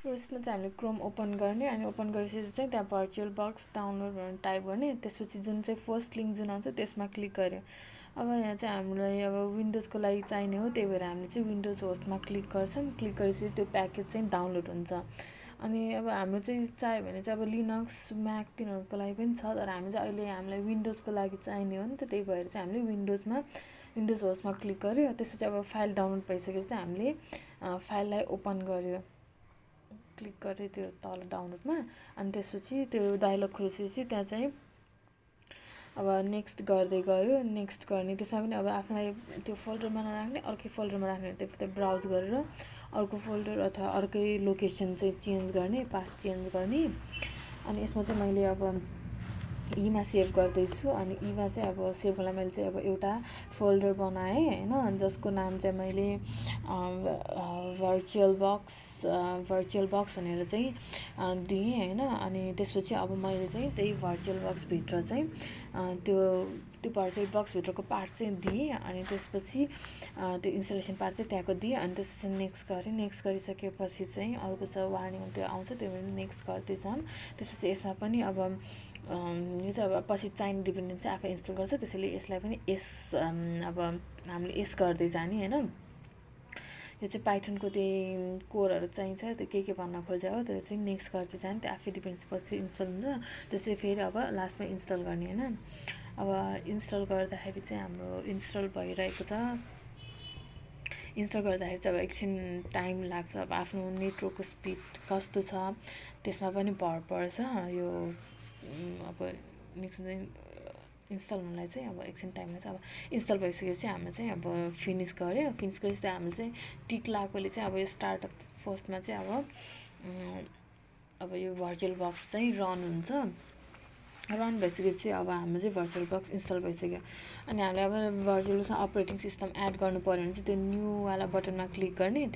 यसमा चाहिँ हामीले क्रोम ओपन गर्ने अनि ओपन गरेपछि चाहिँ त्यहाँ भर्चुअल बक्स डाउनलोड भनेर टाइप गर्ने। त्यसपछि जुन चाहिँ फर्स्ट लिङ्क जुन आउँछ त्यसमा क्लिक गऱ्यो। अब यहाँ चाहिँ हामीलाई अब विन्डोजको लागि चाहिने हो, त्यही भएर हामीले चाहिँ विन्डोज होस्टमा क्लिक गर्छौँ। क्लिक गरेपछि त्यो प्याकेज चाहिँ डाउनलोड हुन्छ। अनि अब हाम्रो चाहिँ चाहियो भने चाहिँ अब लिनक्स म्याक तिनीहरूको लागि पनि छ, तर हामी चाहिँ अहिले हामीलाई विन्डोजको लागि चाहिने हो नि त, त्यही भएर चाहिँ हामीले विन्डोज होस्टमा क्लिक गऱ्यो। त्यसपछि अब फाइल डाउनलोड भइसकेपछि चाहिँ हामीले फाइललाई ओपन गऱ्यो, क्लिक गरेँ त्यो तल डाउनलोडमा। अनि त्यसपछि त्यो डायलग खोलिसकेपछि त्यहाँ चाहिँ अब नेक्स्ट गर्दै गयो, नेक्स्ट गर्ने। त्यसमा पनि अब आफूलाई त्यो फोल्डरमा नराख्ने अर्कै फोल्डरमा राख्ने, त्यो ब्राउज गरेर अर्को फोल्डर अथवा अर्कै लोकेसन चाहिँ चेन्ज गर्ने, पाथ चेन्ज गर्ने। अनि यसमा चाहिँ मैले अब ईमा सेभ गर्दैछु। अनि ईमा चाहिँ अब सेभ गर्नलाई मैले चाहिँ अब एउटा फोल्डर बनाएँ होइन, जसको नाम चाहिँ मैले भर्चुअल बक्स भनेर चाहिँ दिएँ होइन। अनि त्यसपछि अब मैले चाहिँ त्यही भर्चुअल बक्सभित्र चाहिँ त्यो भर्चुअल बक्सभित्रको पार्ट चाहिँ दिएँ। अनि त्यसपछि त्यो इन्स्टलेसन पार्ट चाहिँ त्यहाँको दिएँ। अनि त्यसपछि नेक्स्ट गरेँ। नेक्स्ट गरिसकेपछि चाहिँ अर्को छ वार्निङ त्यो आउँछ, त्यो पनि नेक्स्ट गर्दैछौँ। त्यसपछि यसमा पनि अब यो चाहिँ अब पछि चाहिने डिपेन्डेन्ट चाहिँ आफै इन्स्टल गर्छ, त्यसैले यसलाई पनि अब हामीले गर्दै जाने होइन। यो चाहिँ पाइथनको त्यही कोरहरू चाहिन्छ, त्यो के भन्न खोज्यो हो, त्यो चाहिँ नेक्स्ट गर्दै जाने, त्यो आफै डिपेन्ड्स पछि इन्स्टल हुन्छ। त्यो चाहिँ फेरि अब लास्टमा इन्स्टल गर्ने होइन। अब इन्स्टल गर्दाखेरि चाहिँ हाम्रो इन्स्टल भइरहेको छ। इन्स्टल गर्दाखेरि चाहिँ अब एकछिन टाइम लाग्छ। अब आफ्नो नेटवर्कको स्पिड कस्तो छ त्यसमा पनि भर पर्छ। यो अब नेक्स्ट इन्स्टल हुनलाई चाहिँ अब एकछिन टाइम लाग्छ। अब इन्स्टल भइसकेपछि हाम्रो चाहिँ अब फिनिस गऱ्यो। फिनिस गरेपछि हामीले चाहिँ टिक लगाएकोले चाहिँ अब यो स्टार्टअप फर्स्टमा चाहिँ अब यो भर्चुअल बक्स चाहिँ रन हुन्छ। रन भइसकेपछि अब हाम्रो चाहिँ भर्चुअल बक्स इन्स्टल भइसक्यो। अनि हामीले अब भर्चुअल बक्समा अपरेटिङ सिस्टम एड गर्नु पऱ्यो भने चाहिँ त्यो न्यूवाला बटनमा क्लिक गर्ने।